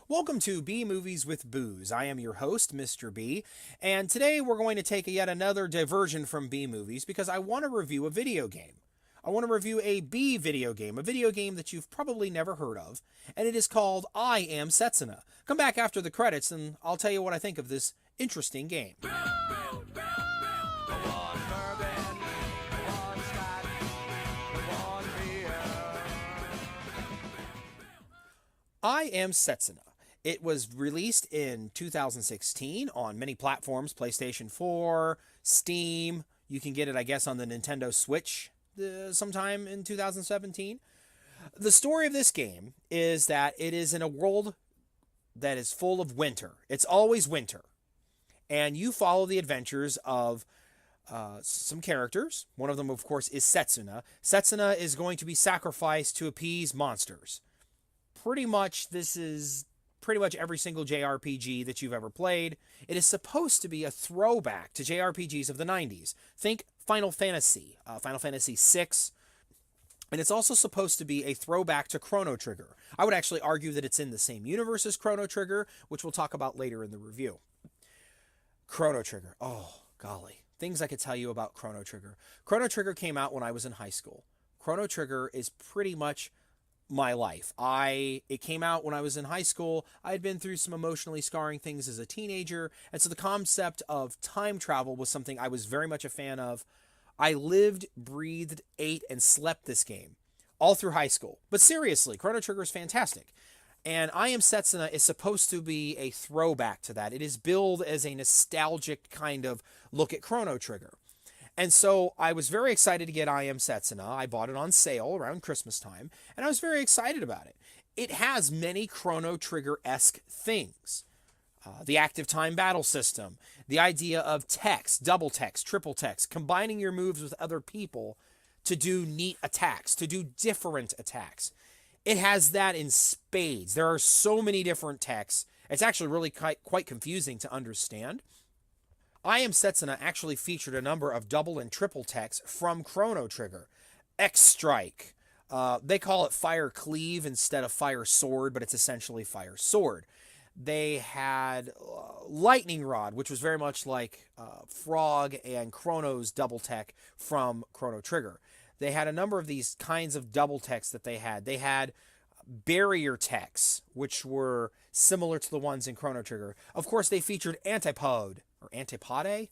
Welcome to B Movies with Booze. I am your host, Mr. B, and today we're going to take yet another diversion from B movies because I want to review a video game. I want to review a B video game, a video game that you've probably never heard of, and it is called I Am Setsuna. Come back after the credits and I'll tell you what I think of this interesting game. I Am Setsuna. It was released in 2016 on many platforms, PlayStation 4, Steam. You can get it, I guess, on the Nintendo Switch sometime in 2017. The story of this game is that it is in a world that is full of winter. It's always winter. And you follow the adventures of some characters. One of them, of course, is Setsuna. Setsuna is going to be sacrificed to appease monsters. This is pretty much every single JRPG that you've ever played. It is supposed to be a throwback to JRPGs of the 90s. Think Final Fantasy, Final Fantasy VI, and it's also supposed to be a throwback to Chrono Trigger. I would actually argue that it's in the same universe as Chrono Trigger, which we'll talk about later in the review. Chrono Trigger. Oh, golly. Things I could tell you about Chrono Trigger. Chrono Trigger came out when I was in high school. Chrono Trigger is pretty much my life. It came out when I was in high school. I had been through some emotionally scarring things as a teenager, and so the concept of time travel was something I was very much a fan of. I lived, breathed, ate, and slept this game all through high school. But seriously, Chrono Trigger is fantastic. And I Am Setsuna is supposed to be a throwback to that. It is billed as a nostalgic kind of look at Chrono Trigger. And so I was very excited to get I Am Setsuna. I bought it on sale around Christmas time, and I was very excited about it. It has many Chrono Trigger-esque things. The active time battle system, the idea of text, double text, triple text, combining your moves with other people to do neat attacks, to do different attacks. It has that in spades. There are so many different texts. It's actually really quite confusing to understand. I Am Setsuna actually featured a number of double and triple techs from Chrono Trigger. X-Strike. They call it Fire Cleave instead of Fire Sword, but it's essentially Fire Sword. They had Lightning Rod, which was very much like Frog and Chrono's double tech from Chrono Trigger. They had a number of these kinds of double techs that they had. They had barrier techs, which were similar to the ones in Chrono Trigger. Of course, they featured Antipode, or Antipode?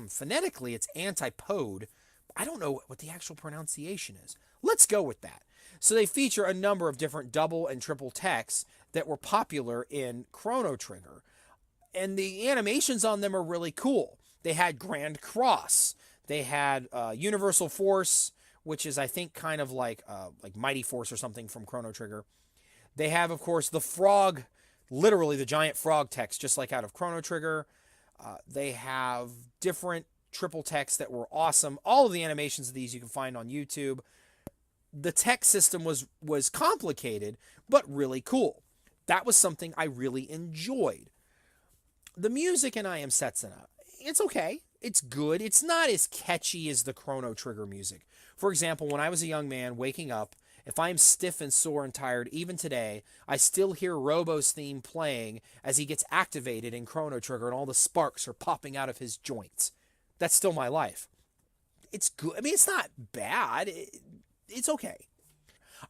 Phonetically, it's Antipode. I don't know what the actual pronunciation is. Let's go with that. So they feature a number of different double and triple techs that were popular in Chrono Trigger. And the animations on them are really cool. They had Grand Cross. They had Universal Force, which is, I think, kind of like Mighty Force or something from Chrono Trigger. They have, of course, the frog, literally the giant frog text, just like out of Chrono Trigger. They have different triple techs that were awesome. All of the animations of these you can find on YouTube. The tech system was complicated, but really cool. That was something I really enjoyed. The music in I Am Setsuna, it's okay. It's good. It's not as catchy as the Chrono Trigger music. For example, when I was a young man waking up, if I'm stiff and sore and tired, even today, I still hear Robo's theme playing as he gets activated in Chrono Trigger and all the sparks are popping out of his joints. That's still my life. It's good. I mean, it's not bad. It's okay.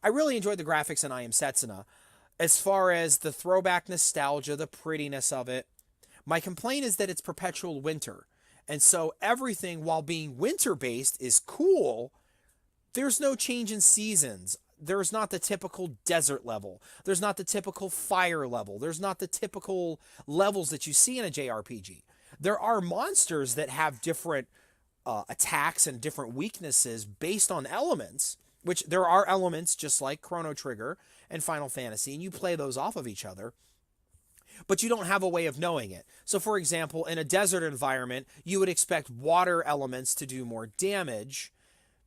I really enjoyed the graphics in I Am Setsuna. As far as the throwback nostalgia, the prettiness of it, my complaint is that it's perpetual winter. And so everything, while being winter-based, is cool. There's no change in seasons. There's not the typical desert level. There's not the typical fire level. There's not the typical levels that you see in a JRPG. There are monsters that have different attacks and different weaknesses based on elements, which there are elements just like Chrono Trigger and Final Fantasy, and you play those off of each other. But you don't have a way of knowing it. So, for example, in a desert environment, you would expect water elements to do more damage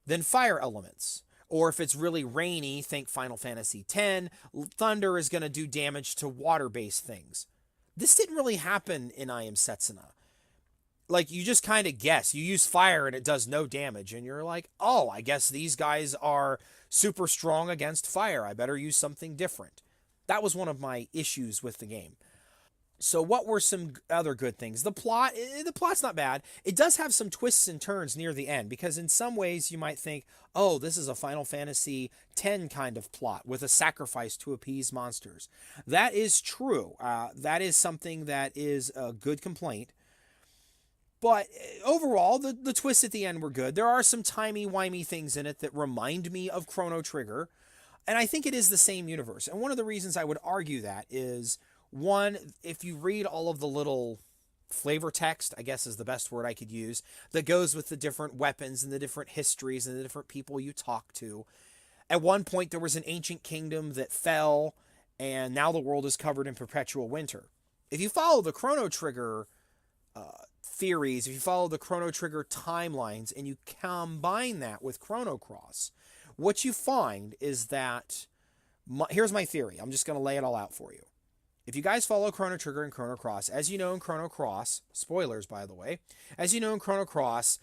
than fire elements. Or if it's really rainy, think Final Fantasy X, thunder is going to do damage to water-based things. This didn't really happen in I Am Setsuna. Like, you just kind of guess. You use fire and it does no damage. And you're like, oh, I guess these guys are super strong against fire. I better use something different. That was one of my issues with the game. So what were some other good things? The plot's not bad. It does have some twists and turns near the end because in some ways you might think, "Oh, this is a Final Fantasy X kind of plot with a sacrifice to appease monsters." That is true. That is something that is a good complaint. But overall, the twists at the end were good. There are some timey-wimey things in it that remind me of Chrono Trigger, and I think it is the same universe. And one of the reasons I would argue that is one, if you read all of the little flavor text, I guess is the best word I could use, that goes with the different weapons and the different histories and the different people you talk to. At one point, there was an ancient kingdom that fell, and now the world is covered in perpetual winter. If you follow the Chrono Trigger theories, if you follow the Chrono Trigger timelines, and you combine that with Chrono Cross, what you find is that here's my theory. I'm just going to lay it all out for you. If you guys follow Chrono Trigger and Chrono Cross, as you know in Chrono Cross, spoilers by the way, as you know in Chrono Cross,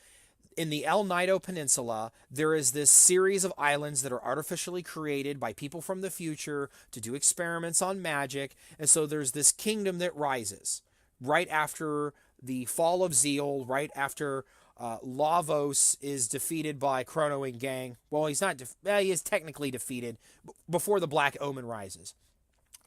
in the El Nido Peninsula, there is this series of islands that are artificially created by people from the future to do experiments on magic. And so there's this kingdom that rises right after the fall of Zeal, right after Lavos is defeated by Chrono and gang. Well, he's not. He is technically defeated before the Black Omen rises.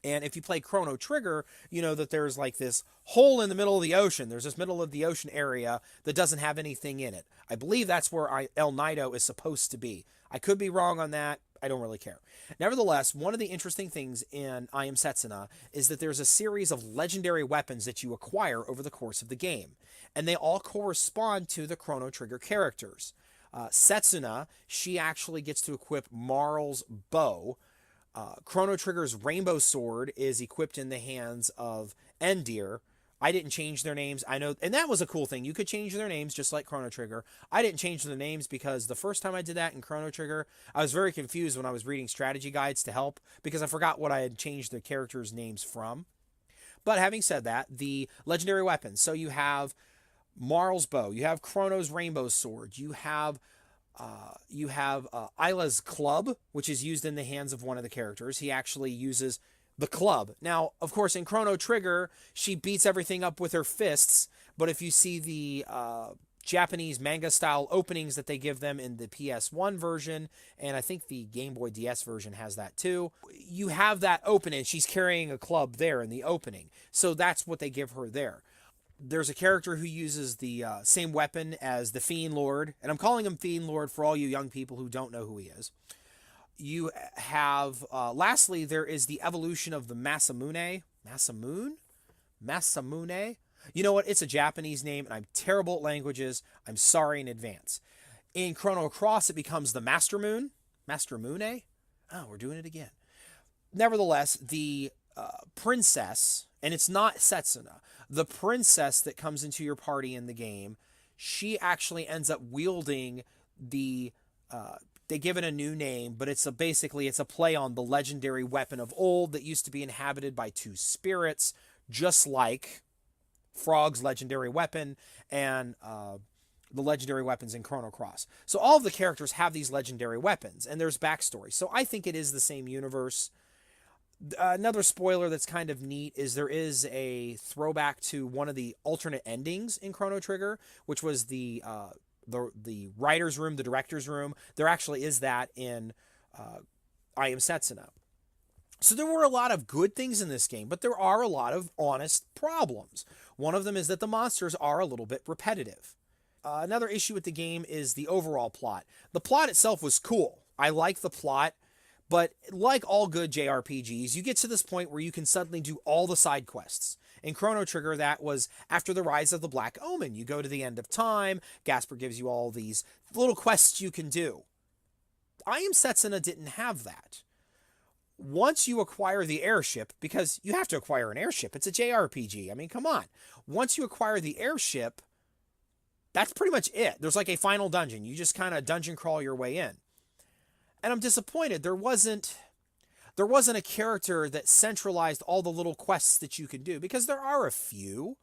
And if you play Chrono Trigger, you know that there's like this hole in the middle of the ocean. There's this middle of the ocean area that doesn't have anything in it. I believe that's where El Nido is supposed to be. I could be wrong on that. I don't really care. Nevertheless, one of the interesting things in I Am Setsuna is that there's a series of legendary weapons that you acquire over the course of the game. And they all correspond to the Chrono Trigger characters. Setsuna, she actually gets to equip Marl's bow. Chrono Trigger's Rainbow Sword is equipped in the hands of Endir. I didn't change their names. I know, and that was a cool thing. You could change their names just like Chrono Trigger. I didn't change their names because the first time I did that in Chrono Trigger, I was very confused when I was reading strategy guides to help because I forgot what I had changed the characters' names from. But having said that, the legendary weapons. So you have Marl's bow, you have Chrono's Rainbow Sword, you have Isla's club, which is used in the hands of one of the characters. He actually uses the club. Now, of course, in Chrono Trigger, she beats everything up with her fists. But if you see the Japanese manga-style openings that they give them in the PS1 version, and I think the Game Boy DS version has that too, you have that opening. She's carrying a club there in the opening. So that's what they give her there. There's a character who uses the same weapon as the Fiend Lord, and I'm calling him Fiend Lord for all you young people who don't know who he is. You have, lastly, there is the evolution of the Masamune. Masamune? You know what? It's a Japanese name, and I'm terrible at languages. I'm sorry in advance. In Chrono Cross, it becomes the Master Moon. Master Mune? Oh, we're doing it again. Nevertheless, the princess, and it's not Setsuna, the princess that comes into your party in the game, she actually ends up wielding the they give it a new name, but basically it's a play on the legendary weapon of old that used to be inhabited by two spirits, just like Frog's legendary weapon and the legendary weapons in Chrono Cross. So all of the characters have these legendary weapons, and there's backstory. So I think it is the same universe. Another spoiler that's kind of neat is there is a throwback to one of the alternate endings in Chrono Trigger, which was the writer's room, the director's room. There actually is that in I Am Setsuna. So there were a lot of good things in this game, but there are a lot of honest problems. One of them is that the monsters are a little bit repetitive. Another issue with the game is the overall plot. The plot itself was cool. I like the plot, but like all good JRPGs, you get to this point where you can suddenly do all the side quests. In Chrono Trigger, that was after the rise of the Black Omen. You go to the end of time, Gasper gives you all these little quests you can do. I Am Setsuna didn't have that. Once you acquire the airship, because you have to acquire an airship, it's a JRPG. I mean, come on. Once you acquire the airship, that's pretty much it. There's like a final dungeon. You just kind of dungeon crawl your way in. And I'm disappointed. There wasn't a character that centralized all the little quests that you can do, because there are a few,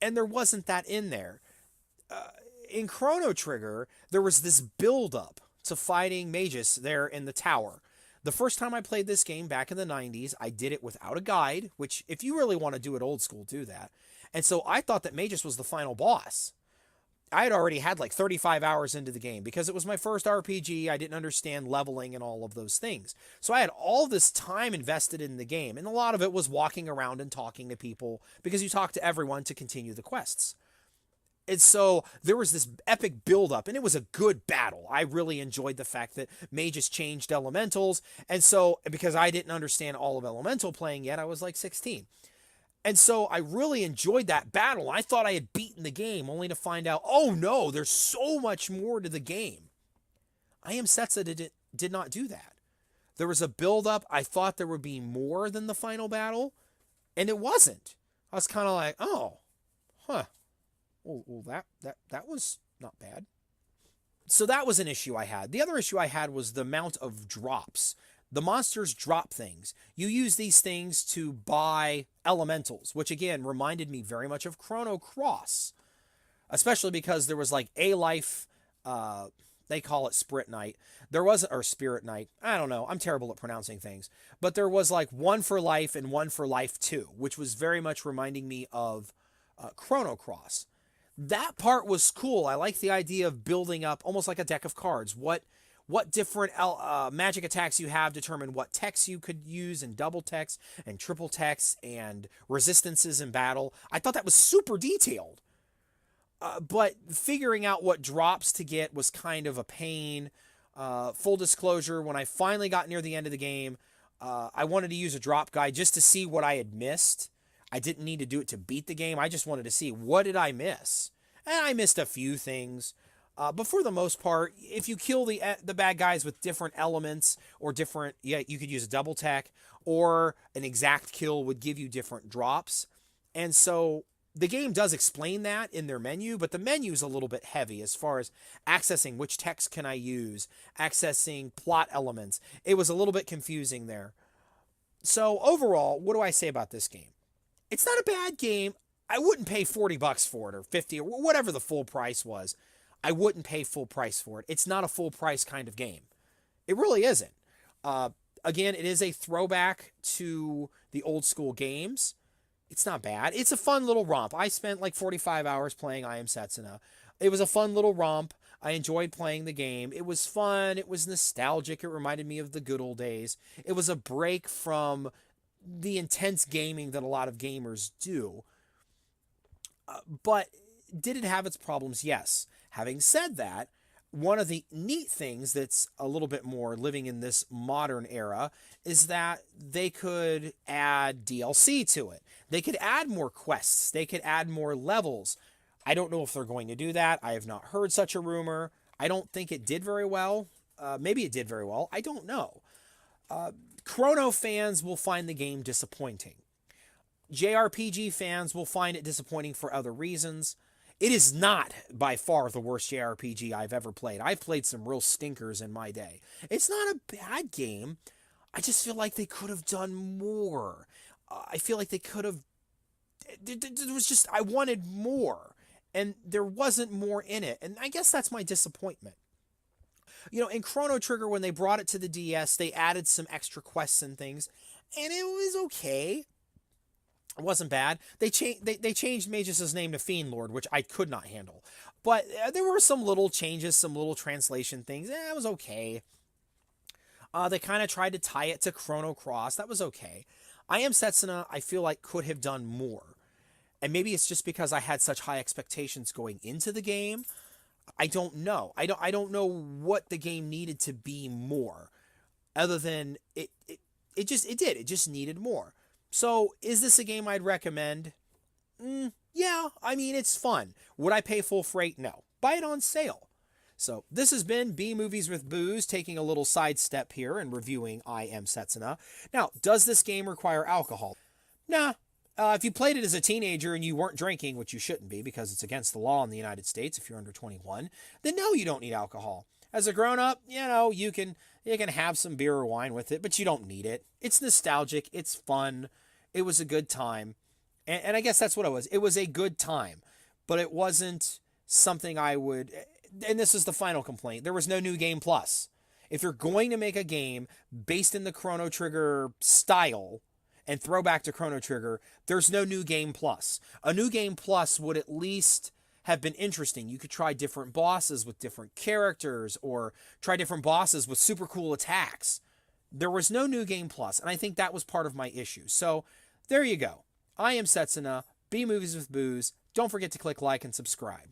and there wasn't that in there. In Chrono Trigger, there was this build-up to fighting Magus there in the tower. The first time I played this game back in the 90s, I did it without a guide, which, if you really want to do it old school, do that. And so I thought that Magus was the final boss. I had already had like 35 hours into the game because it was my first RPG. I didn't understand leveling and all of those things. So I had all this time invested in the game, and a lot of it was walking around and talking to people because you talk to everyone to continue the quests. And so there was this epic buildup, and it was a good battle. I really enjoyed the fact that Magus changed elementals. And so, because I didn't understand all of elemental playing yet, I was like 16. And so I really enjoyed that battle. I thought I had beaten the game, only to find out, oh no, there's so much more to the game. I Am Setsuna did not do that. There was a buildup. I thought there would be more than the final battle, and it wasn't. I was kind of like, oh, huh. Well, that was not bad. So that was an issue I had. The other issue I had was the amount of drops. The monsters drop things. You use these things to buy elementals, which again reminded me very much of Chrono Cross, especially because there was like a life. They call it Spirit Night. There was, or Spirit Night. I don't know. I'm terrible at pronouncing things, but there was like one for life and one for life 2, which was very much reminding me of Chrono Cross. That part was cool. I like the idea of building up almost like a deck of cards. What different magic attacks you have determine what techs you could use, and double techs and triple techs and resistances in battle. I thought that was super detailed. But figuring out what drops to get was kind of a pain. Full disclosure, when I finally got near the end of the game, I wanted to use a drop guide just to see what I had missed. I didn't need to do it to beat the game. I just wanted to see, what did I miss? And I missed a few things. But for the most part, if you kill the bad guys with different elements or different, yeah, you could use a double tech, or an exact kill would give you different drops. And so the game does explain that in their menu, but the menu is a little bit heavy as far as accessing which text can I use, accessing plot elements. It was a little bit confusing there. So overall, what do I say about this game? It's not a bad game. I wouldn't pay $40 for it, or 50, or whatever the full price was. I wouldn't pay full price for it. It's not a full price kind of game. It really isn't. Again, it is a throwback to the old school games. It's not bad. It's a fun little romp. I spent like 45 hours playing I Am Setsuna. It was a fun little romp. I enjoyed playing the game. It was fun. It was nostalgic. It reminded me of the good old days. It was a break from the intense gaming that a lot of gamers do. But did it have its problems? Yes. Having said that, one of the neat things that's a little bit more living in this modern era is that they could add DLC to it. They could add more quests. They could add more levels. I don't know if they're going to do that. I have not heard such a rumor. I don't think it did very well. Maybe it did very well. I don't know. Chrono fans will find the game disappointing. JRPG fans will find it disappointing for other reasons. It is not by far the worst JRPG I've ever played. I've played some real stinkers in my day. It's not a bad game. I just feel like they could have done more. I feel like they could have... It was just... I wanted more. And there wasn't more in it. And I guess that's my disappointment. You know, in Chrono Trigger, when they brought it to the DS, they added some extra quests and things. And it was okay. It wasn't bad. They changed Magus's name to Fiend Lord, which I could not handle. But there were some little changes, some little translation things. It was okay. They kind of tried to tie it to Chrono Cross. That was okay. I Am Setsuna, I feel like, could have done more. And maybe it's just because I had such high expectations going into the game. I don't know. I don't know what the game needed to be more, other than it just needed more. So, is this a game I'd recommend? Yeah, I mean, it's fun. Would I pay full freight? No. Buy it on sale. So, this has been B Movies with Booze, taking a little sidestep here and reviewing I Am Setsuna. Now, does this game require alcohol? Nah. If you played it as a teenager and you weren't drinking, which you shouldn't be because it's against the law in the United States if you're under 21, then no, you don't need alcohol. As a grown-up, you can have some beer or wine with it, but you don't need it. It's nostalgic. It's fun. It was a good time. And I guess that's what it was. It was a good time, but it wasn't something I would... And this is the final complaint. There was no New Game Plus. If you're going to make a game based in the Chrono Trigger style and throw back to Chrono Trigger, there's no New Game Plus. A New Game Plus would at least have been interesting. You could try different bosses with different characters or try different bosses with super cool attacks. There was no New Game Plus, and I think that was part of my issue. So there you go. I am Setsuna. B Movies with Booze. Don't forget to click like and subscribe.